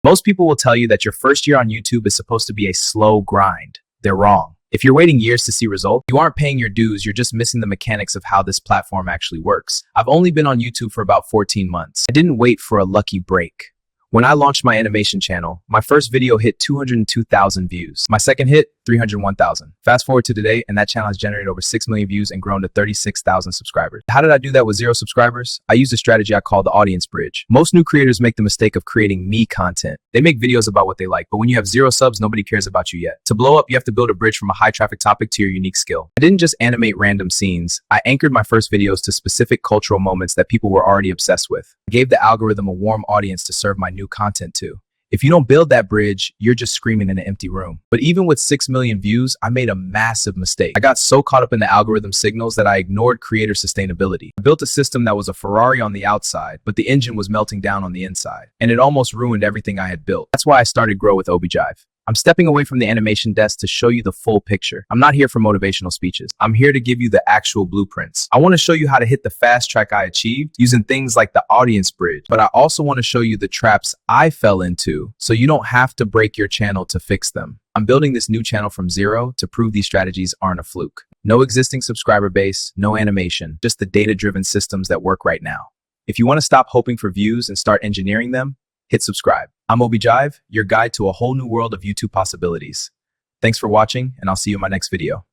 Most people will tell you that your first year on YouTube is supposed to be a slow grind. They're wrong. If you're waiting years to see results, you aren't paying your dues, you're just missing the mechanics of how this platform actually works. I've only been on YouTube for about 14 months. I didn't wait for a lucky break. When I launched my animation channel, my first video hit 202,000 views. My second hit, 301,000. Fast forward to today, and that channel has generated over 6 million views and grown to 36,000 subscribers. How did I do that with 0 subscribers? I used a strategy I call the audience bridge. Most new creators make the mistake of creating me content. They make videos about what they like, but when you have 0 subs, nobody cares about you yet. To blow up, you have to build a bridge from a high traffic topic to your unique skill. I didn't just animate random scenes. I anchored my first videos to specific cultural moments that people were already obsessed with. I gave the algorithm a warm audience to serve my new content to. If you don't build that bridge, you're just screaming in an empty room. But even with 6 million views, I made a massive mistake. I got so caught up in the algorithm signals that I ignored creator sustainability. I built a system that was a Ferrari on the outside, but the engine was melting down on the inside. And it almost ruined everything I had built. That's why I started Grow With Obijive. I'm stepping away from the animation desk to show you the full picture. I'm not here for motivational speeches. I'm here to give you the actual blueprints. I want to show you how to hit the fast track I achieved using things like the audience bridge, but I also want to show you the traps I fell into so you don't have to break your channel to fix them. I'm building this new channel from zero to prove these strategies aren't a fluke. No existing subscriber base, no animation, just the data-driven systems that work right now. If you want to stop hoping for views and start engineering them, hit subscribe. I'm Obijive, your guide to a whole new world of YouTube possibilities. Thanks for watching, and I'll see you in my next video.